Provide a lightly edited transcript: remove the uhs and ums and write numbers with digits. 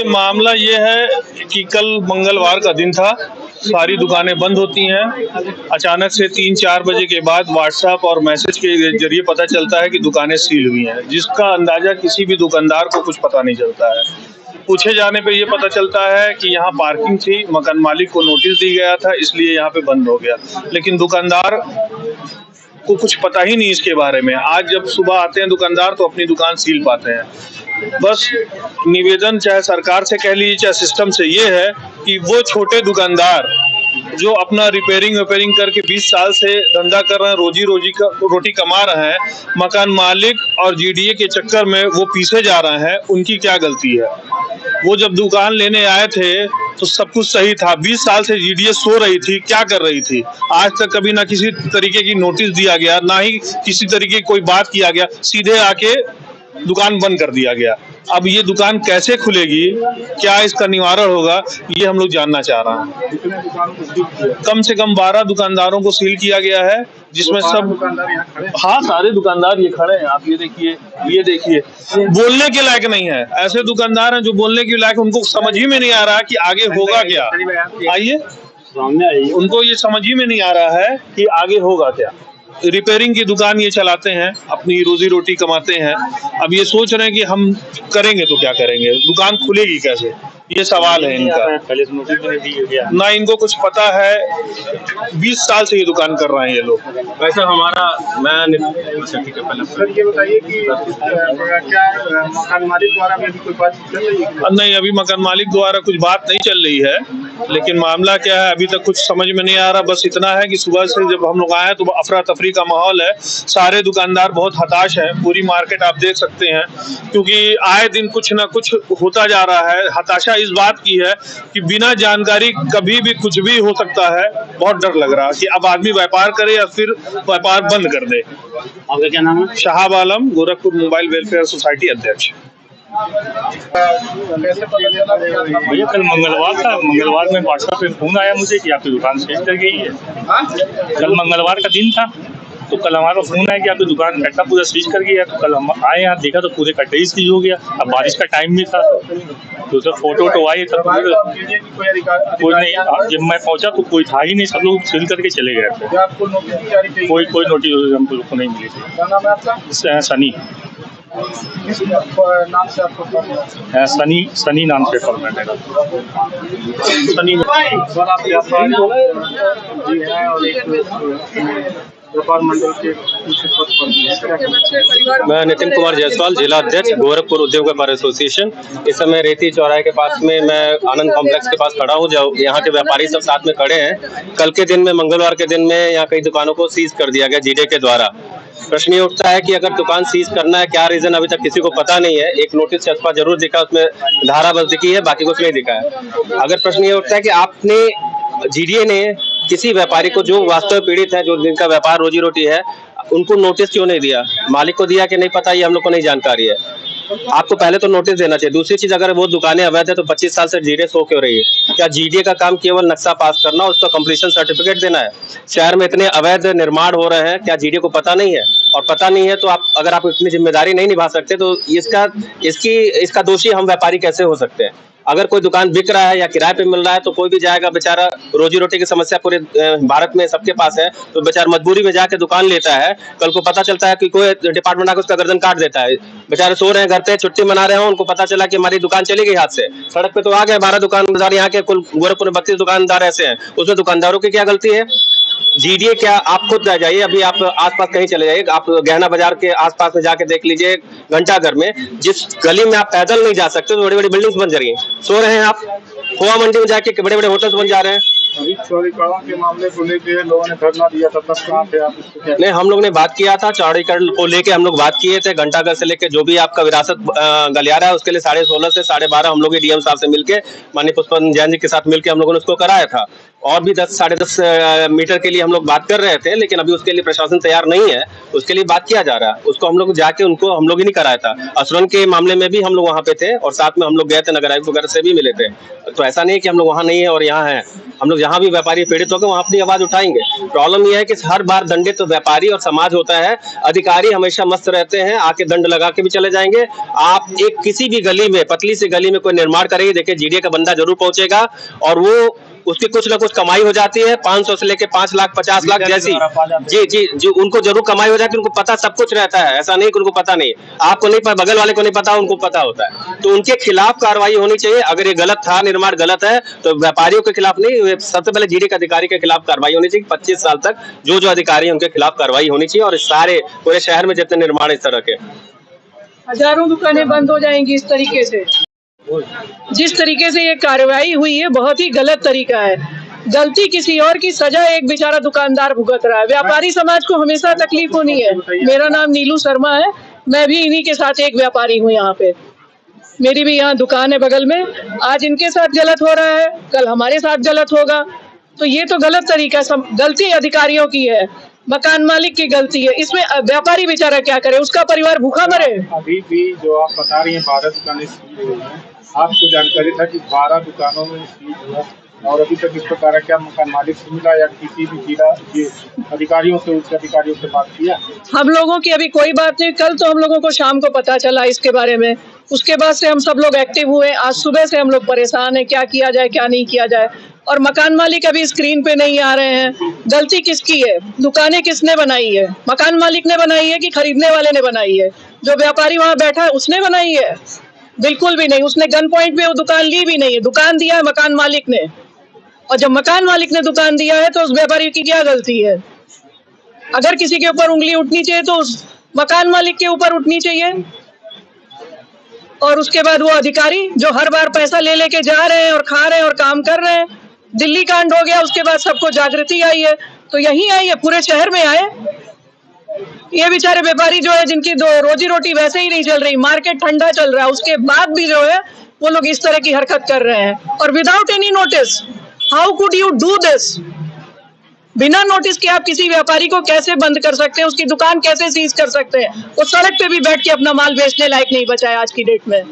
मामला ये है कि कल मंगलवार का दिन था, सारी दुकानें बंद होती हैं। अचानक से 3-4 बजे के बाद व्हाट्सएप और मैसेज के जरिए पता चलता है कि दुकानें सील हुई हैं, जिसका अंदाजा किसी भी दुकानदार को कुछ पता नहीं चलता है। पूछे जाने पे ये पता चलता है कि यहाँ पार्किंग थी, मकान मालिक को नोटिस दी गया था, इसलिए यहाँ पे बंद हो गया, लेकिन दुकानदार को कुछ पता ही नहीं इसके बारे में। आज जब सुबह आते हैं दुकानदार तो अपनी दुकान सील पाते हैं। बस निवेदन चाहे सरकार से कह लीजिए चाहे सिस्टम से ये है कि वो छोटे दुकानदार जो अपना रिपेयरिंग करके 20 साल से धंधा कर रहे हैं, रोटी कमा रहे हैं, मकान मालिक और जीडीए के चक्कर में वो पीछे जा रहे हैं, उनकी क्या गलती है। वो जब दुकान लेने आए थे तो सब कुछ सही था। 20 साल से जीडीए सो रही थी, क्या कर रही थी? आज तक कभी ना किसी तरीके की नोटिस दिया गया, ना ही किसी तरीके की कोई बात किया गया, सीधे आके दुकान बंद कर दिया गया। अब ये दुकान कैसे खुलेगी, क्या इसका निवारण होगा, ये हम लोग जानना चाह रहे हैं। कम से कम 12 दुकानदारों को सील किया गया है, जिसमें सब हाँ सारे दुकानदार ये खड़े हैं। आप ये देखिए बोलने के लायक नहीं है। ऐसे दुकानदार हैं जो बोलने के लायक, उनको समझ ही में नहीं आ रहा कि आगे होगा क्या। आइए उनको ये समझ ही में नहीं आ रहा है कि आगे होगा क्या। रिपेयरिंग की दुकान ये चलाते हैं, अपनी रोजी रोटी कमाते हैं। अब ये सोच रहे हैं कि हम करेंगे तो क्या करेंगे, दुकान खुलेगी कैसे, ये सवाल है इनका। पहले से नोटिस नहीं दी गया, ना इनको कुछ पता है। 20 साल से ये दुकान कर रहे हैं ये लोग। वैसे हमारा सर ये बताइए कि क्या मकान मालिक द्वारा भी कोई बात चल रही है? नहीं, अभी मकान मालिक द्वारा कुछ बात नहीं चल रही है, लेकिन मामला क्या है अभी तक कुछ समझ में नहीं आ रहा। बस इतना है कि सुबह से जब हम लोग आए तो अफरा तफरी का माहौल है, सारे दुकानदार बहुत हताश हैं। पूरी मार्केट आप देख सकते हैं, क्योंकि आए दिन कुछ ना कुछ होता जा रहा है। हताशा इस बात की है कि बिना जानकारी कभी भी कुछ भी हो सकता है। बहुत डर लग रहा है कि अब आदमी व्यापार करे या फिर व्यापार बंद कर दे। आपका क्या नाम है? शहाब आलम, गोरखपुर मोबाइल वेलफेयर सोसाइटी अध्यक्ष। भैया कल मंगलवार में व्हाट्सएप पे फोन आया मुझे कि आपकी दुकान सील कर गई है। कल मंगलवार का दिन था, तो कल हमारा फोन आया कि आपकी दुकान कट्टा पूरा सीज कर गया। तो कल हम आए यहाँ, देखा तो पूरे कट्टे ही सीज हो गया। अब बारिश का टाइम भी था, तो सर फोटो आई तब कोई नहीं। जब मैं पहुंचा तो कोई था ही नहीं, सब लोग सील करके चले गए थे। कोई नोटिस हम लोग को नहीं मिली थी। सनी नाम से आपको सनी नाम से फॉर्मेट है। सनी सर आप व्यापारी जी हैं और एक व्यापार मंडल के मैं नितिन कुमार जायसवाल, जिला अध्यक्ष गोरखपुर उद्योग व्यापार एसोसिएशन। इस समय रेती चौराहे के पास में मैं आनंद कॉम्प्लेक्स के पास खड़ा हूँ, जो यहाँ के व्यापारी सब साथ में खड़े हैं। कल के दिन में, मंगलवार के दिन में, यहाँ कई दुकानों को सीज कर दिया गया जीडीए के द्वारा। प्रश्न ये उठता है कि अगर दुकान सीज करना है, क्या रीजन अभी तक किसी को पता नहीं है। एक नोटिस छपा जरूर दिखा, उसमें धारा बस दिखी है, बाकी कुछ नहीं दिखा है। अगर प्रश्न ये उठता है कि आपने जीडीए ने किसी व्यापारी को जो वास्तव पीड़ित है, जो जिनका व्यापार रोजी रोटी है, उनको नोटिस क्यों नहीं दिया? मालिक को दिया कि नहीं पता, ये हम लोग को नहीं जानकारी है। आपको पहले तो नोटिस देना चाहिए। दूसरी चीज, अगर वो दुकानें अवैध है तो 25 साल से जीडीए सो क्यों रही है? क्या जीडीए का काम केवल नक्शा पास करना और उसका कंप्लीशन सर्टिफिकेट देना है? शहर में इतने अवैध निर्माण हो रहे हैं, क्या जीडीए को पता नहीं है? और पता नहीं है तो अगर आप इतनी जिम्मेदारी नहीं निभा सकते तो इसका दोषी हम व्यापारी कैसे हो सकते हैं? अगर कोई दुकान बिक रहा है या किराए पे मिल रहा है तो कोई भी जाएगा, बेचारा रोजी रोटी की समस्या पूरे भारत में सबके पास है, तो बेचारा मजबूरी में जाके दुकान लेता है। कल को पता चलता है कि कोई डिपार्टमेंट आकर उसका गर्दन काट देता है। बेचारे सो रहे हैं घर पे, छुट्टी मना रहे हो, उनको पता चला कि हमारी दुकान चली गई हाथ से। सड़क पे तो आ गए 12 दुकानदार, यहाँ के कुल गोरखपुर में 32 दुकानदार ऐसे हैं। उसमें दुकानदारों की क्या गलती है? जीडीए क्या, आप खुद जाइए, अभी आप आसपास कहीं चले जाइए, आप गहना बाजार के आसपास में जाके देख लीजिए, घंटाघर में जिस गली में आप पैदल नहीं जा सकते तो बड़ी बड़ी बिल्डिंग्स बन जा रही हैं। सो रहे हैं आप, खोआ मंडी में जाके बड़े बड़े होटल्स बन जा रहे हैं। अभी चौड़ीकरण के मामले को लेकर लोगों ने धरना दिया था, तब कहाँ थे आप? नहीं, हम लोग ने बात किया था, चौड़ीकरण को लेके हम लोग बात किए थे। घंटाघर से लेके जो भी आपका विरासत गलियारा है उसके लिए 16:30 से 12:30 हम लोग डीएम साहब से मिलके, माननीय पुष्पन जैन जी के साथ मिलकर हम लोगों ने उसको कराया था। और भी 10-10.5 मीटर के लिए हम लोग बात कर रहे थे, लेकिन अभी उसके लिए प्रशासन तैयार नहीं है। उसके लिए बात किया जा रहा है, उसको हम लोग जाके उनको हम लोग ही नहीं कराया था। असुरन के मामले में भी हम लोग वहाँ पे थे और साथ में हम लोग गए थे, नगर आयुक्त वगैरह से भी मिले थे। तो ऐसा नहीं है कि हम लोग वहाँ नहीं है और यहाँ हैं। हम लोग जहाँ भी व्यापारी पीड़ित होंगे वहाँ अपनी आवाज उठाएंगे। प्रॉब्लम यह है कि हर बार दंडित तो व्यापारी और समाज होता है, अधिकारी हमेशा मस्त रहते हैं, आके दंड लगा के भी चले जाएंगे। आप एक किसी भी गली में, पतली सी गली में कोई निर्माण करेंगे, देखिए जीडीए का बंदा जरूर पहुंचेगा और वो उसकी कुछ ना कुछ कमाई हो जाती है, 500 से लेके 5 लाख 50 लाख जैसी, जी उनको जरूर कमाई हो जाती है, उनको पता सब कुछ रहता है, ऐसा नहीं कि उनको पता नहीं। आपको नहीं पता, बगल वाले को नहीं पता, उनको पता होता है। तो उनके खिलाफ कार्रवाई होनी चाहिए। अगर ये गलत था, निर्माण गलत है, तो व्यापारियों के खिलाफ नहीं, सबसे पहले जीडीए के अधिकारी के खिलाफ कार्रवाई होनी चाहिए। 25 साल तक जो जो अधिकारी है उनके खिलाफ कार्रवाई होनी चाहिए। और सारे पूरे शहर में जितने निर्माण इस तरह के, हजारों दुकानें बंद हो जाएंगी इस तरीके से। जिस तरीके से ये कार्रवाई हुई है बहुत ही गलत तरीका है। गलती किसी और की, सजा एक बेचारा दुकानदार भुगत रहा है। व्यापारी समाज को हमेशा तकलीफ होनी है। मेरा नाम नीलू शर्मा है, मैं भी इन्हीं के साथ एक व्यापारी हूँ। यहाँ पे मेरी भी यहाँ दुकान है बगल में। आज इनके साथ गलत हो रहा है, कल हमारे साथ गलत होगा। तो ये तो गलत तरीका, गलती अधिकारियों की है, मकान मालिक की गलती है। इसमें व्यापारी बेचारा क्या करे, उसका परिवार भूखा मरे। अभी भी जो आप बता रही हैं 12 दुकानें सील हुई हैं, आपको जानकारी था कि 12 दुकानों में सील हुआ और अभी तक इस प्रकार का क्या मकान मालिक से मिला या किसी भी जिला के अधिकारियों से, उच्च अधिकारियों से बात किया? हम लोगों की अभी कोई बात नहीं। कल तो हम लोगों को शाम को पता चला इसके बारे में, उसके बाद से हम सब लोग एक्टिव हुए। आज सुबह से हम लोग परेशान हैं, क्या किया जाए क्या नहीं किया जाए। और मकान मालिक अभी स्क्रीन पे नहीं आ रहे हैं। गलती किसकी है? दुकानें किसने बनाई है? मकान मालिक ने बनाई है कि खरीदने वाले ने बनाई है? जो व्यापारी वहां बैठा है उसने बनाई है? बिल्कुल भी नहीं। उसने गन पॉइंट पे वो दुकान ली भी नहीं है, दुकान दिया है मकान मालिक ने। और जब मकान मालिक ने दुकान दिया है तो उस व्यापारी की क्या गलती है? अगर किसी के ऊपर उंगली उठनी चाहिए तो उस मकान मालिक के ऊपर उठनी चाहिए। और उसके बाद वो अधिकारी जो हर बार पैसा ले लेके जा रहे हैं और खा रहे हैं और काम कर रहे हैं। दिल्ली कांड हो गया, उसके बाद सबको जागृति आई है, तो यहीं आई है, पूरे शहर में आए। ये बेचारे व्यापारी जो है, जिनकी रोजी रोटी वैसे ही नहीं चल रही, मार्केट ठंडा चल रहा है, उसके बाद भी जो है वो लोग इस तरह की हरकत कर रहे हैं। और without any notice, how could you do this? बिना नोटिस के आप किसी व्यापारी को कैसे बंद कर सकते हैं? उसकी दुकान कैसे सीज कर सकते हैं? वो सड़क पे भी बैठ के अपना माल बेचने लायक नहीं बचा है आज की डेट में।